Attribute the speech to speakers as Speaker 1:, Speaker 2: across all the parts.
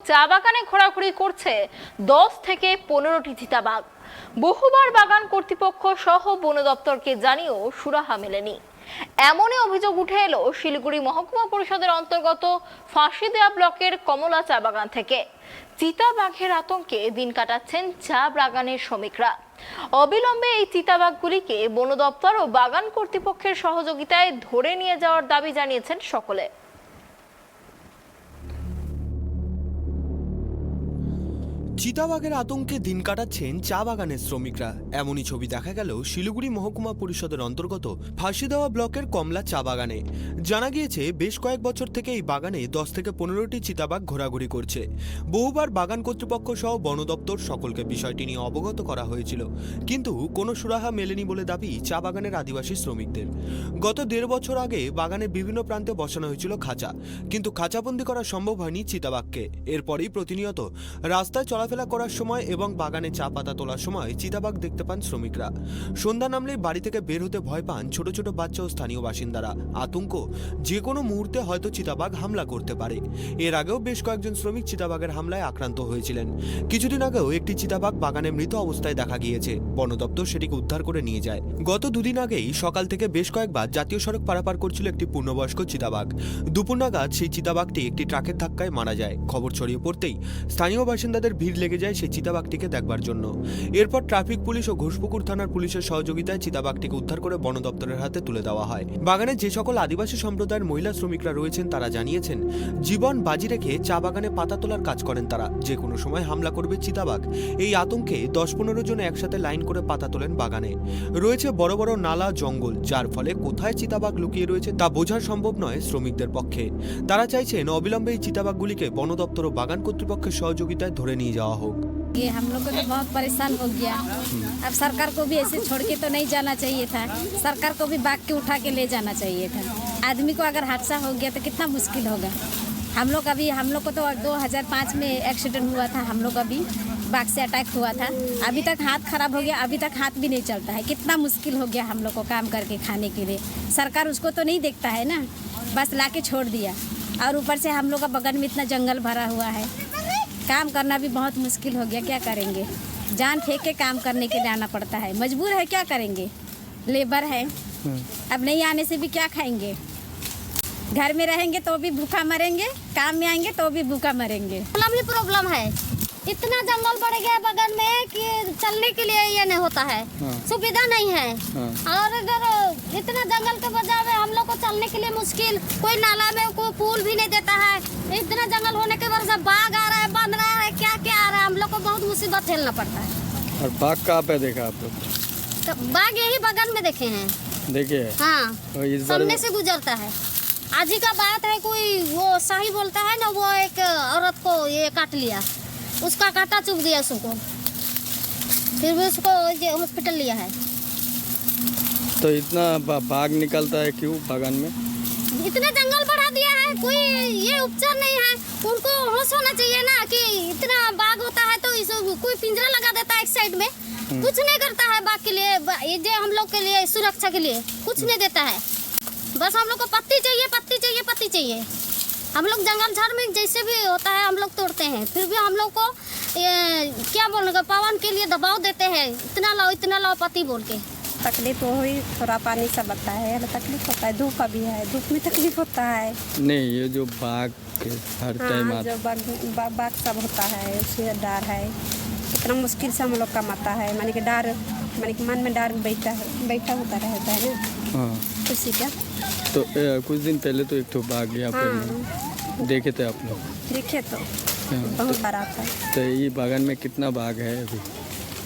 Speaker 1: চা বাগানে ঘোরাঘুরি করছে 10 থেকে 15টি চিতাবাঘ। বহুবার বাগান কর্তৃপক্ষ সহ বন দপ্তরকে জানিয়েও সুরাহা মেলেনি। এমনই অভিযোগ উঠে এলো শিলিগুড়ি মহকুমা পরিষদের অন্তর্গত ফাঁসিদেয়া ব্লকের কমলা চা বাগান থেকে। চিতাবাঘের আতঙ্কে দিন কাটাচ্ছেন চা বাগানের শ্রমিকরা। অবিলম্বে এই চিতাবাঘগুলিকে বন দপ্তর ও বাগান কর্তৃপক্ষের সহযোগিতায় ধরে নিয়ে যাওয়ার দাবি জানিয়েছেন সকলে।
Speaker 2: চিতাবাঘের আতঙ্কে দিন কাটাচ্ছেন চা বাগানের শ্রমিকরা। এমনই ছবি দেখা গেল শিলিগুড়ি মহকুমা পরিষদের অন্তর্গত ফাঁসিদেওয়া ব্লকের কমলা চা বাগানে। জানা গিয়েছে বেশ কয়েক বছর থেকে এই বাগানে 10 থেকে 15টি চিতাবাঘ ঘোরাঘুরি করছে। বহুবার বাগান কর্তৃপক্ষ সহ বন দপ্তর সকলকে বিষয়টি নিয়ে অবগত করা হয়েছিল, কিন্তু কোনো সুরাহা মেলেনি বলে দাবি চা বাগানের আদিবাসী শ্রমিকদের। গত 1.5 বছর আগে বাগানের বিভিন্ন প্রান্তে বসানো হয়েছিল খাঁচা, কিন্তু খাঁচাবন্দি করা সম্ভব হয়নি চিতাবাঘকে। এরপরেই প্রতিনিয়ত রাস্তায় চলাফেরা করার সময় এবং বাগানে চা পাতা তোলার সময় চিতাবাঘ দেখতে পান শ্রমিকরা। সন্ধ্যা নামলেই বাড়ি থেকে বের হতে ভয় পান ছোট ছোট বাচ্চা ও স্থানীয় বাসিন্দারা। আতঙ্ক, যে কোনো মুহূর্তে হয়তো চিতাবাঘ হামলা করতে পারে। এর আগেও বেশ কয়েকজন শ্রমিক চিতাবাঘের হামলায় আক্রান্ত হয়েছিলেন। কিছুদিন আগেও একটি চিতাবাঘ বাগানে মৃত অবস্থায় দেখা গিয়েছে। বন দপ্তর সেটিকে উদ্ধার করে নিয়ে যায়। গত 2 দিন আগেই সকাল থেকে বেশ কয়েকবার জাতীয় সড়ক পারাপার করছিল একটি পূর্ণবয়স্ক চিতাবাঘ। দুপুর নাগাদ সেই চিতাবাঘটি একটি ট্রাকের ধাক্কায় মারা যায়। খবর ছড়িয়ে পড়তেই স্থানীয় বাসিন্দাদের ভিড় লেগে যায় সেই চিতাবাঘটিকে দেখবার জন্য। এরপর ট্রাফিক পুলিশ ও ঘোষপুকুর থানার পুলিশের সহযোগিতায় চিতাবাঘটিকে উদ্ধার করে বন দপ্তরের হাতে তুলে দেওয়া হয়। বাগানে যে সকল আদিবাসী সম্প্রদায়ের মহিলা শ্রমিকরা রয়েছেন তারা জানিয়েছেন, জীবন বাজি রেখে চা বাগানে পাতা তোলার কাজ করেন তারা। যে কোনো সময় হামলা করবে চিতাবাঘ, এই আতঙ্কে 10-15 জন একসাথে লাইন করে পাতা তোলেন বাগানে। রয়েছে বড় বড় নালা, জঙ্গল, যার ফলে কোথায় চিতাবাঘ লুকিয়ে রয়েছে তা বোঝা সম্ভব নয় শ্রমিকদের পক্ষে। তারা চাইছেন অবিলম্বে এই চিতাবাঘগুলিকে বন দপ্তর ও বাগান কর্তৃপক্ষের সহযোগিতায় ধরে নিয়ে যাওয়া হোক।
Speaker 3: ये हम लोग को तो बहुत परेशान हो गया। अब सरकार को भी ऐसे छोड़ के तो नहीं जाना चाहिए था। सरकार को भी बाग के उठा के ले जाना चाहिए था। आदमी को अगर हादसा हो गया तो कितना मुश्किल होगा। हम लोग को तो 2005 में एक्सीडेंट हुआ था। हम लोग अभी बाग से अटैक हुआ था। अभी तक हाथ खराब हो गया, अभी तक हाथ भी नहीं चलता है। कितना मुश्किल हो गया हम लोग को काम करके खाने के लिए। सरकार उसको तो नहीं देखता है ना, बस ला के छोड़ दिया। और ऊपर से हम लोग का बगल में इतना जंगल भरा हुआ है, काम करना भी बहुत मुश्किल हो गया। क्या करेंगे, जान फेंक के काम करने के लिए आना पड़ता है। मजबूर है, क्या करेंगे, लेबर है। अब नहीं आने से भी क्या खाएंगे। घर में रहेंगे तो भी भूखा मरेंगे, काम में आएंगे तो भी भूखा मरेंगे।
Speaker 4: प्रॉब्लम है, इतना जंगल बढ़ गया बगल में कि चलने के लिए ये नहीं होता है। सुविधा नहीं है। और अगर इतना जंगल के वजह में हम लोग को चलने के लिए मुश्किल, कोई नाला में कोई पुल भी नहीं देता है। इतना जंगल होने के वजह से बाघ आ रहा है, बंद रहा है, क्या क्या आ रहा है, हम लोग को बहुत मुसीबत झेलना पड़ता है।
Speaker 5: और बाघ कहाँ पे देखा आप लोग?
Speaker 4: तो बाघ यही बगल में देखे हैं।
Speaker 5: देखे?
Speaker 4: हाँ, सामने
Speaker 5: बार
Speaker 4: से गुजरता है। आज ही का बात है, कोई वो शाही बोलता है ना, वो एक औरत को ये काट लिया, उसका कांटा चुभ गया उसको, फिर भी उसको हॉस्पिटल लिया है।
Speaker 5: तो इतना बाघ निकलता है क्यों बागान में?
Speaker 4: इतना जंगल बढ़ा दिया है, कोई ये उपचार नहीं है। उनको होश होना चाहिए ना कि इतना बाघ होता है तो इस कोई पिंजरा लगा देता है एक साइड में, कुछ नहीं करता है बाघ के लिए। ये जो हम लोग के लिए सुरक्षा के लिए कुछ नहीं देता है। बस हम लोग को पत्ती चाहिए, पत्ती चाहिए, पत्ती चाहिए। हम लोग जंगल झाड़ में जैसे भी होता है हम लोग तोड़ते हैं, फिर भी हम लोग को क्या बोलेगा, पवन के लिए दबाव देते हैं, इतना लाओ पति बोल के।
Speaker 3: तकलीफ हुई, थोड़ा पानी सा बता है, तकलीफ होता है। धूप अभी है, धूप में तकलीफ होता है।
Speaker 5: नहीं, ये जो बाघ के हर टाइम
Speaker 3: जो बाग सब होता है उससे डर है। इतना मुश्किल से हम लोग कमाता है, माने कि डर, माने कि मन में डर बैठा होता रहता है ना।
Speaker 5: हाँ,
Speaker 3: उसी का
Speaker 5: तो कुछ दिन पहले तो एक तो बाघ यहाँ पे देखे थे आप लोग?
Speaker 3: देखे तो
Speaker 5: हाँ,
Speaker 3: बहुत बड़ा था।
Speaker 5: तो ये बागान में कितना बाघ है अभी?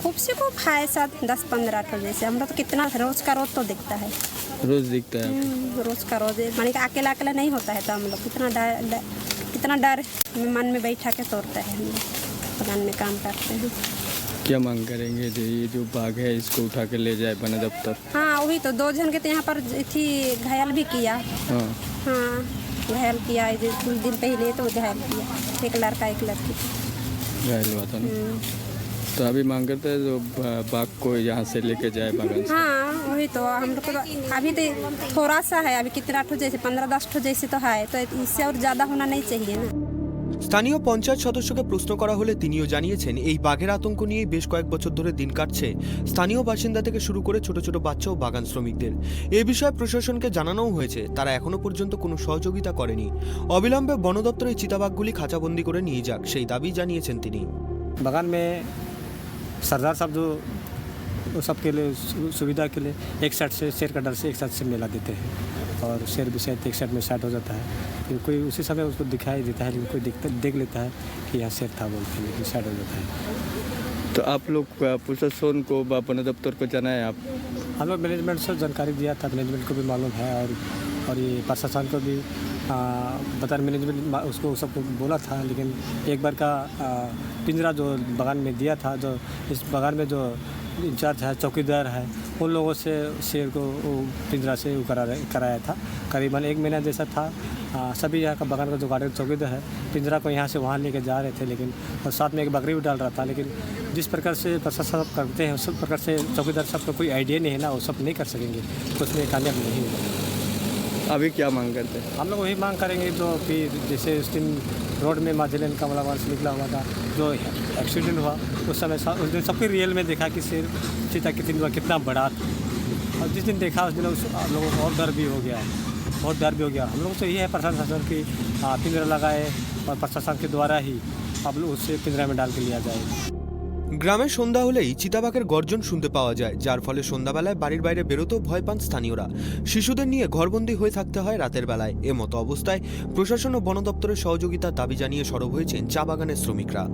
Speaker 3: खूब से खूब है, सब 10-15 ठो जैसे। हम लोग तो कितना रोज का रोज तो दिखता है।
Speaker 5: रोज दिखता है आपको?
Speaker 3: रोज का रोज, माने कि अकेला नहीं होता है। तो हम लोग कितना डर मन में बैठा के तोड़ते हैं। हम लोग बगान में काम करते हैं।
Speaker 5: क्या मांग करेंगे जो ये जो बाघ है इसको उठा के ले जाए वन दफ्तर?
Speaker 3: हाँ, वही तो 2 जन के तो यहाँ पर थी, घायल भी किया।
Speaker 5: हाँ,
Speaker 3: हाँ, घायल किया, कुछ दिन पहले तो घायल किया, एक लड़का एक लड़की।
Speaker 5: घायल हुआ था ना? तो अभी मांग करते हैं जो बाघ को यहाँ से लेके जाए बागान से।
Speaker 3: हाँ, वही तो हम लोग को तो अभी तो थोड़ा सा है, अभी कितना ठो जैसे 15-10 ठो जैसे तो है, तो इससे और ज़्यादा होना नहीं चाहिए ना।
Speaker 2: স্থানীয় পঞ্চায়েত সদস্যকে প্রশ্ন করা হলে তিনিও জানিয়েছেন এই বাঘের আতঙ্ক নিয়েই বেশ কয়েক বছর ধরে দিন কাটছে স্থানীয় বাসিন্দা থেকে শুরু করে ছোট ছোট বাচ্চা ও বাগান শ্রমিকদের। এ বিষয়ে প্রশাসনকে জানানোও হয়েছে, তারা এখনো পর্যন্ত কোনো সহযোগিতা করেনি। অবিলম্বে বন দপ্তর এই চিতাবাঘগুলি খাঁচাবন্দি করে নিয়ে যাক সেই দাবি জানিয়েছেন তিনি।
Speaker 6: बगान में सरदार साहब जो वो सबके लिए सुविधा के लिए एक साइड से शेर का डर से एक साइड से मेला देते हैं और शेर भी शायद एक साइड में स्टार्ट हो जाता है, फिर कोई उसी समय उसको दिखाई देता है, लेकिन कोई देख लेता है कि यहाँ शेर था बोल के, लेकिन स्टार्ट हो जाता है।
Speaker 5: तो आप लोग प्रशासन को वन दफ्तर को जाना है आप?
Speaker 6: हम लोग मैनेजमेंट से जानकारी दिया था, मैनेजमेंट को भी मालूम है और ये प्रशासन को भी बता मैनेजमेंट उसको सबको बोला था, लेकिन एक बार का पिंजरा जो बगान में दिया था, जो इस बगान में जो इंचार्ज है चौकीदार है उन लोगों से शेर को पिंजरा से कराया था। करीबन 1 महीना जैसा था। सभी यहाँ का बगान का जो गार्डन चौकीदार है पिंजरा को यहाँ से वहाँ लेके जा रहे थे, लेकिन और साथ में एक बकरी भी डाल रहा था, लेकिन जिस प्रकार से प्रशासन करते हैं उस प्रकार से चौकीदार साहब को कोई आइडिया नहीं है ना, वो सब नहीं कर सकेंगे, तो उसमें कामयाब नहीं होगा।
Speaker 5: अभी क्या मांग करते हैं?
Speaker 6: हम लोग वही मांग करेंगे जो कि जैसे उस दिन रोड में माझेलन कमलावान से निकला हुआ था, जो एक्सीडेंट हुआ उस समय उस दिन सबके रियल में देखा कि शेर चीता कितना बड़ा था, और जिस दिन देखा उस दिन आप लोगों को और डर भी हो गया, बहुत डर भी हो गया। हम लोग तो यही है प्रशासन की पिंजरा लगाए और प्रशासन के द्वारा ही आप लोग उससे पिंजरा में डाल के लिया जाए।
Speaker 2: গ্রামে সন্ধ্যা হলেই চিতাবাঘের গর্জন শুনতে পাওয়া যায়, যার ফলে সন্ধ্যাবেলায় বাড়ির বাইরে বেরোতেও ভয় পান স্থানীয়রা। শিশুদের নিয়ে ঘরবন্দি হয়ে থাকতে হয় রাতের বেলায়। এমতো অবস্থায় প্রশাসন ও বন দপ্তরের সহযোগিতার দাবি জানিয়ে সরব হয়েছেন চা বাগানের শ্রমিকরা।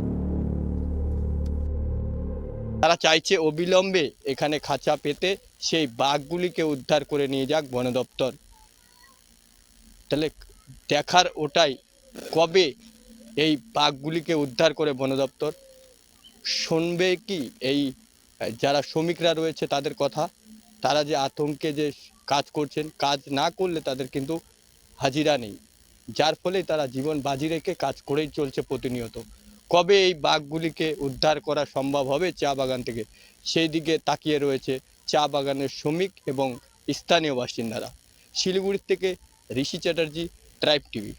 Speaker 7: তারা চাইছে অবিলম্বে এখানে খাঁচা পেতে সেই বাঘগুলিকে উদ্ধার করে নিয়ে যাক বন দপ্তর। তাহলে দেখার ওটাই কবে এই বাঘগুলিকে উদ্ধার করে বন দপ্তর শুনবে কি এই যারা শ্রমিকরা রয়েছে তাদের কথা। তারা যে আতঙ্কে যে কাজ করছেন, কাজ না করলে তাদের কিন্তু হাজিরা নেই, যার ফলে তারা জীবন বাজি রেখে কাজ করেই চলছে প্রতিনিয়ত। কবে এই বাঘগুলিকে উদ্ধার করা সম্ভব হবে চা বাগান থেকে, সেই দিকে তাকিয়ে রয়েছে চা বাগানের শ্রমিক এবং স্থানীয় বাসিন্দারা। শিলিগুড়ি থেকে ঋষি চ্যাটার্জি, ট্রাইব টিভি।